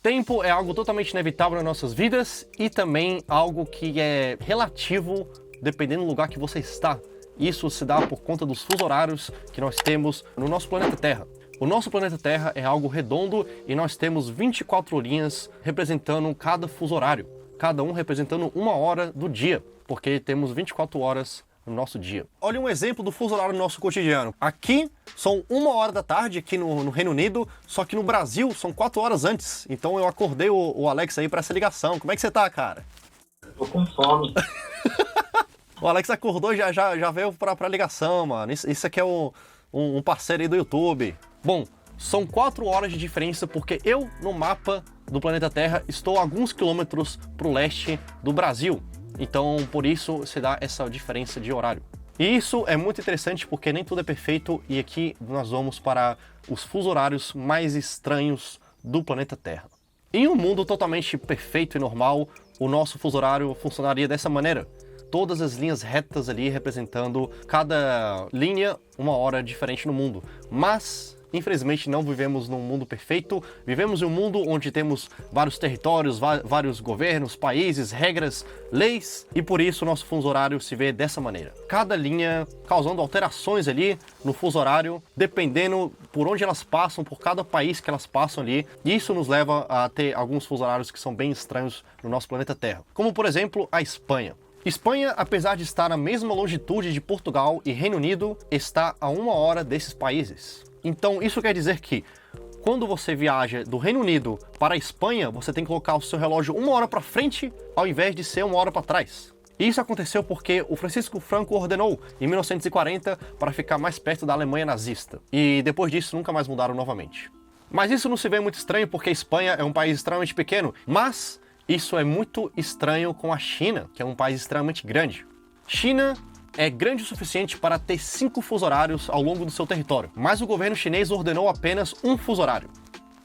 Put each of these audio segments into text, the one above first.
Tempo é algo totalmente inevitável nas nossas vidas e também algo que é relativo dependendo do lugar que você está. Isso se dá por conta dos fusos horários que nós temos no nosso planeta Terra. O nosso planeta Terra é algo redondo e nós temos 24 linhas representando cada fuso horário, cada um representando uma hora do dia, porque temos 24 horas no nosso dia. Olha um exemplo do fuso horário no nosso cotidiano. Aqui são 1h da tarde, aqui no Reino Unido, só que no Brasil são 4 horas antes. Então eu acordei o Alex aí para essa ligação. Como é que você tá, cara? Tô com fome. O Alex acordou e já veio pra ligação, mano. Isso aqui é um parceiro aí do YouTube. Bom, são 4 horas de diferença porque eu, no mapa do planeta Terra, estou a alguns quilômetros pro leste do Brasil. Então, por isso, se dá essa diferença de horário. E isso é muito interessante porque nem tudo é perfeito e aqui nós vamos para os fusos horários mais estranhos do planeta Terra. Em um mundo totalmente perfeito e normal, o nosso fuso horário funcionaria dessa maneira. Todas as linhas retas ali representando cada linha uma hora diferente no mundo. Mas, infelizmente, não vivemos num mundo perfeito. Vivemos em um mundo onde temos vários territórios, vários governos, países, regras, leis. E por isso o nosso fuso horário se vê dessa maneira. Cada linha causando alterações ali no fuso horário, dependendo por onde elas passam, por cada país que elas passam ali. E isso nos leva a ter alguns fuso horários que são bem estranhos no nosso planeta Terra. Como, por exemplo, a Espanha. Espanha, apesar de estar na mesma longitude de Portugal e Reino Unido, está a 1 hora desses países. Então isso quer dizer que quando você viaja do Reino Unido para a Espanha, você tem que colocar o seu relógio 1 hora para frente ao invés de ser 1 hora para trás. E isso aconteceu porque o Francisco Franco ordenou em 1940 para ficar mais perto da Alemanha nazista. E depois disso nunca mais mudaram novamente. Mas isso não se vê muito estranho porque a Espanha é um país extremamente pequeno, mas isso é muito estranho com a China, que é um país extremamente grande. China é grande o suficiente para ter 5 fusos horários ao longo do seu território, mas o governo chinês ordenou apenas um fuso horário,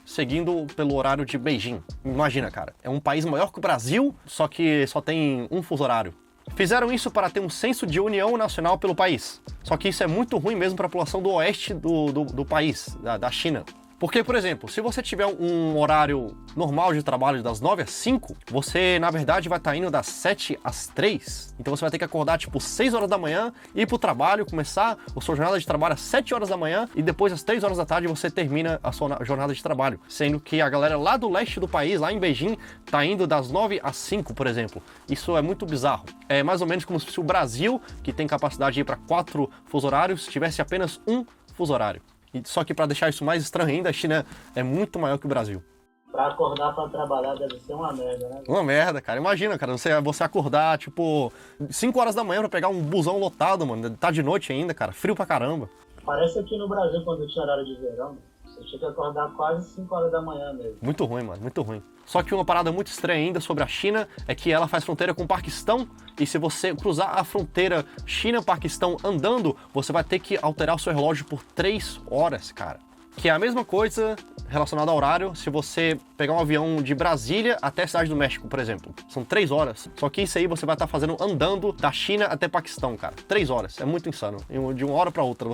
seguindo pelo horário de Beijing. Imagina, cara, é um país maior que o Brasil, só que só tem um fuso horário. Fizeram isso para ter um senso de união nacional pelo país, só que isso é muito ruim mesmo para a população do oeste do país, da China. Porque, por exemplo, se você tiver um horário normal de trabalho das 9 às 5, você, na verdade, vai estar indo das 7 às 3. Então você vai ter que acordar, tipo, 6 horas da manhã, ir pro trabalho, começar a sua jornada de trabalho às 7 horas da manhã e depois às 3 horas da tarde você termina a sua jornada de trabalho. Sendo que a galera lá do leste do país, lá em Beijing, tá indo das 9 às 5, por exemplo. Isso é muito bizarro. É mais ou menos como se o Brasil, que tem capacidade de ir para 4 fusos horários, tivesse apenas um fuso horário. Só que para deixar isso mais estranho ainda, a China é muito maior que o Brasil. Pra acordar pra trabalhar deve ser uma merda, né? Uma merda, cara. Imagina, cara, você acordar, tipo, 5 horas da manhã pra pegar um busão lotado, mano. Tá de noite ainda, cara. Frio pra caramba. Parece aqui no Brasil, quando tinha horário de verão, você tinha que acordar quase 5 horas da manhã mesmo. Muito ruim, mano, muito ruim. Só que uma parada muito estranha ainda sobre a China é que ela faz fronteira com o Paquistão e se você cruzar a fronteira China-Paquistão andando, você vai ter que alterar o seu relógio por 3 horas, cara. Que é a mesma coisa relacionada ao horário se você pegar um avião de Brasília até a Cidade do México, por exemplo. São 3 horas. Só que isso aí você vai estar fazendo andando da China até Paquistão, cara. 3 horas. É muito insano. De uma hora pra outra.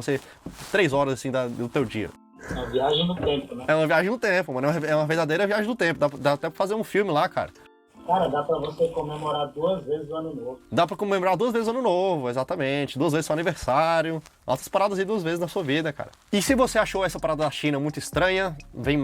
3 horas, assim, do teu dia. É uma viagem no tempo, né? É uma viagem no tempo, mano. É uma verdadeira viagem no tempo. Dá até pra fazer um filme lá, cara. Cara, dá pra você comemorar 2 vezes o ano novo. Dá pra comemorar 2 vezes o ano novo, exatamente. 2 vezes seu aniversário. Altas paradas aí 2 vezes na sua vida, cara. E se você achou essa parada da China muito estranha, vem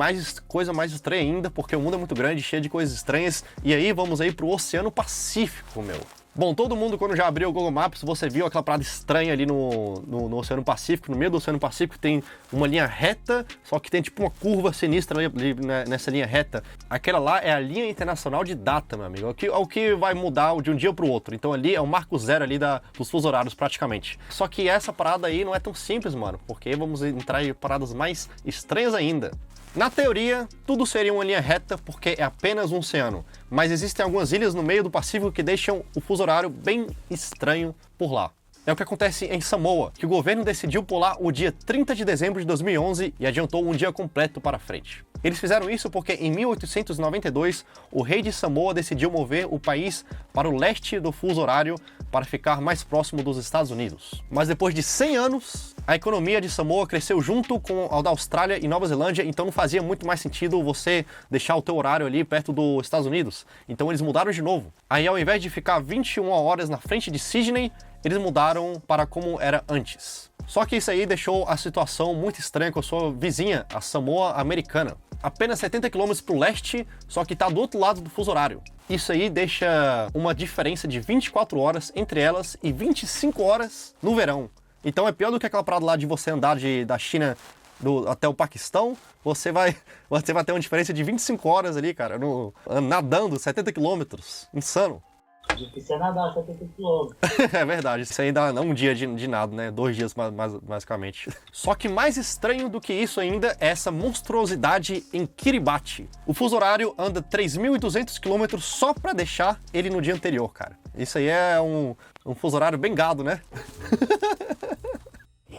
coisa mais estranha ainda, porque o mundo é muito grande, cheio de coisas estranhas. E aí vamos aí pro Oceano Pacífico, meu. Bom, todo mundo quando já abriu o Google Maps, você viu aquela parada estranha ali no Oceano Pacífico. No meio do Oceano Pacífico tem uma linha reta, só que tem tipo uma curva sinistra ali nessa linha reta. Aquela lá é a linha internacional de data, meu amigo. É o que vai mudar de um dia pro outro. Então ali é o marco zero ali dos fusos horários praticamente. Só que essa parada aí não é tão simples, mano, porque vamos entrar em paradas mais estranhas ainda. Na teoria, tudo seria uma linha reta porque é apenas um oceano, mas existem algumas ilhas no meio do Pacífico que deixam o fuso horário bem estranho por lá. É o que acontece em Samoa, que o governo decidiu pular o dia 30 de dezembro de 2011 e adiantou um dia completo para frente. Eles fizeram isso porque em 1892 o rei de Samoa decidiu mover o país para o leste do fuso horário para ficar mais próximo dos Estados Unidos. Mas depois de 100 anos, a economia de Samoa cresceu junto com a da Austrália e Nova Zelândia, então não fazia muito mais sentido você deixar o teu horário ali perto dos Estados Unidos. Então eles mudaram de novo. Aí ao invés de ficar 21 horas na frente de Sydney, eles mudaram para como era antes. Só que isso aí deixou a situação muito estranha com a sua vizinha, a Samoa Americana. Apenas 70 km para o leste, só que está do outro lado do fuso horário. Isso aí deixa uma diferença de 24 horas entre elas e 25 horas no verão. Então é pior do que aquela parada lá de você andar da China até o Paquistão, você vai ter uma diferença de 25 horas ali, cara, nadando 70 km. Insano. Difícil é nadar 70 km. É verdade, isso aí dá não um dia de nada, né? 2 dias basicamente. Só que mais estranho do que isso ainda é essa monstruosidade em Kiribati. O fuso horário anda 3.200 km só pra deixar ele no dia anterior, cara. Isso aí é um fuso horário bem gado, né?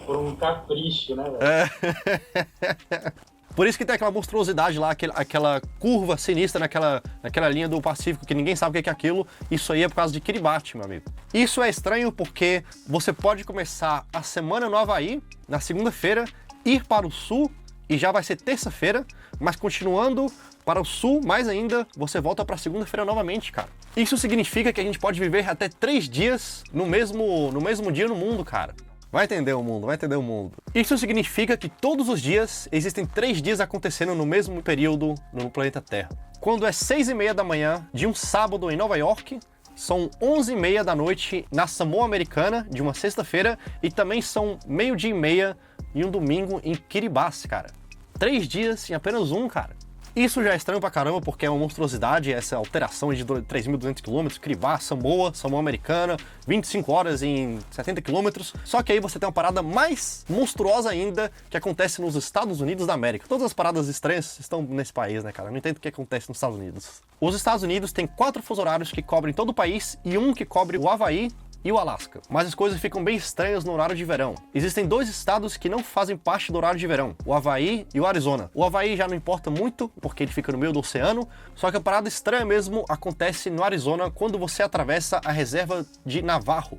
Por um capricho, né, velho? Por isso que tem aquela monstruosidade lá, aquela curva sinistra naquela linha do Pacífico, que ninguém sabe o que é aquilo. Isso aí é por causa de Kiribati, meu amigo. Isso é estranho porque você pode começar a semana no Havaí, na segunda-feira, ir para o sul, e já vai ser terça-feira, mas continuando para o sul, mais ainda, você volta para segunda-feira novamente, cara. Isso significa que a gente pode viver até 3 dias no mesmo dia no mundo, cara. Vai entender o mundo, vai entender o mundo. Isso significa que todos os dias existem 3 dias acontecendo no mesmo período no planeta Terra. Quando é 6h30 da manhã de um sábado em Nova York, são 11h30 da noite na Samoa Americana, de uma sexta-feira, e também são 12h30 em um domingo em Kiribati, cara. 3 dias em apenas um, cara. Isso já é estranho pra caramba, porque é uma monstruosidade, essa alteração de 3.200 km, Kiribati, Samoa Americana, 25 horas em 70 km. Só que aí você tem uma parada mais monstruosa ainda, que acontece nos Estados Unidos da América. Todas as paradas estranhas estão nesse país, né, cara? Eu não entendo o que acontece nos Estados Unidos. Os Estados Unidos têm 4 fuso horários que cobrem todo o país e um que cobre o Havaí e o Alasca. Mas as coisas ficam bem estranhas no horário de verão. Existem 2 estados que não fazem parte do horário de verão, o Havaí e o Arizona. O Havaí já não importa muito, porque ele fica no meio do oceano, só que a parada estranha mesmo acontece no Arizona quando você atravessa a reserva de Navarro,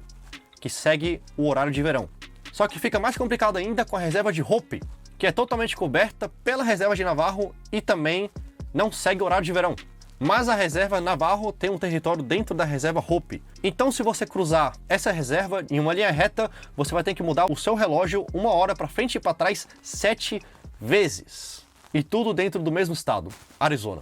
que segue o horário de verão. Só que fica mais complicado ainda com a reserva de Hope, que é totalmente coberta pela reserva de Navarro e também não segue o horário de verão. Mas a reserva Navarro tem um território dentro da reserva Hope. Então, se você cruzar essa reserva em uma linha reta, você vai ter que mudar o seu relógio 1 hora para frente e para trás 7 vezes. E tudo dentro do mesmo estado, Arizona.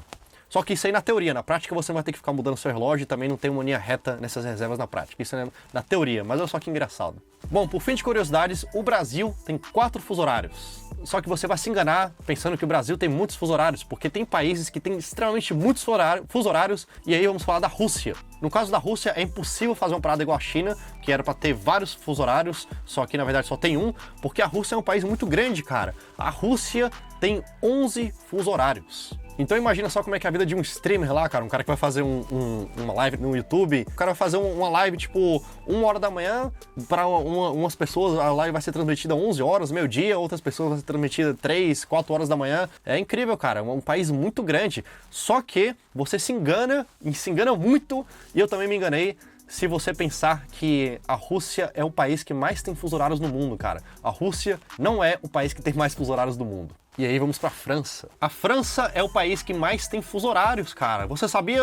Só que isso aí na teoria, na prática você vai ter que ficar mudando o seu relógio e também não tem uma linha reta nessas reservas na prática. Isso é na teoria, mas olha só que engraçado. Bom, por fim de curiosidades, o Brasil tem 4 fuso horários. Só que você vai se enganar pensando que o Brasil tem muitos fuso horários, porque tem países que têm extremamente muitos fuso horários, e aí vamos falar da Rússia. No caso da Rússia, é impossível fazer uma parada igual a China, que era para ter vários fuso horários, só que na verdade só tem um, porque a Rússia é um país muito grande, cara. A Rússia tem 11 fuso horários. Então imagina só como é que é a vida de um streamer lá, cara, um cara que vai fazer uma live no YouTube, o cara vai fazer uma live tipo 1 hora da manhã, para umas pessoas a live vai ser transmitida 11 horas, meio-dia, outras pessoas vai ser transmitida 3, 4 horas da manhã. É incrível, cara, é um país muito grande, só que você se engana, e se engana muito, e eu também me enganei, se você pensar que a Rússia é o país que mais tem fuso horários no mundo, cara. A Rússia não é o país que tem mais fuso horários do mundo. E aí vamos pra França. A França é o país que mais tem fuso horários, cara. Você sabia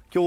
que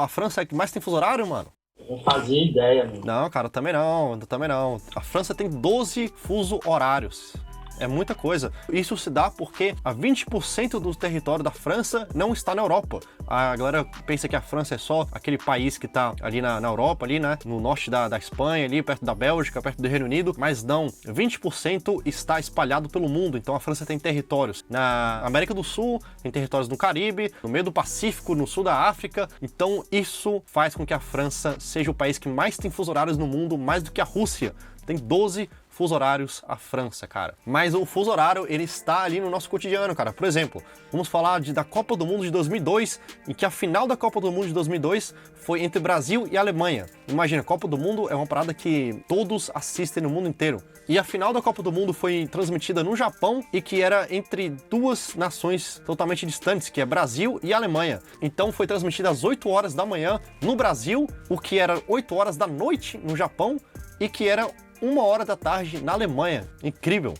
a França é que mais tem fuso horário, mano? Eu não fazia ideia, mano. Não, cara, também não. A França tem 12 fuso horários. É muita coisa. Isso se dá porque a 20% do território da França não está na Europa. A galera pensa que a França é só aquele país que está ali na Europa, ali, né? No norte da Espanha, ali perto da Bélgica, perto do Reino Unido. Mas não, 20% está espalhado pelo mundo. Então a França tem territórios na América do Sul, tem territórios no Caribe, no meio do Pacífico, no sul da África. Então isso faz com que a França seja o país que mais tem fuso horários no mundo, mais do que a Rússia. Tem 12 fuso horários à França, cara. Mas o fuso horário, ele está ali no nosso cotidiano, cara. Por exemplo, vamos falar da Copa do Mundo de 2002, em que a final da Copa do Mundo de 2002 foi entre Brasil e Alemanha. Imagina, a Copa do Mundo é uma parada que todos assistem no mundo inteiro. E a final da Copa do Mundo foi transmitida no Japão e que era entre duas nações totalmente distantes, que é Brasil e Alemanha. Então foi transmitida às 8 horas da manhã no Brasil, o que era 8 horas da noite no Japão e que era 1 hora da tarde na Alemanha. Incrível.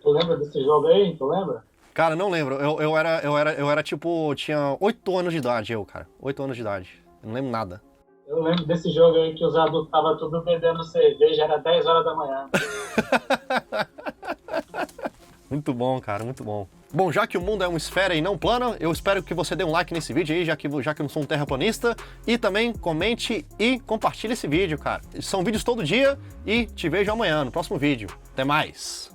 Tu lembra desse jogo aí? Tu lembra? Cara, não lembro. Eu era tipo, tinha 8 anos de idade, cara. 8 anos de idade. Eu não lembro nada. Eu lembro desse jogo aí que os adultos estavam tudo bebendo cerveja, era 10 horas da manhã. Muito bom, cara, muito bom. Bom, já que o mundo é uma esfera e não plana, eu espero que você dê um like nesse vídeo aí, já que eu não sou um terraplanista. E também comente e compartilhe esse vídeo, cara. São vídeos todo dia e te vejo amanhã no próximo vídeo. Até mais!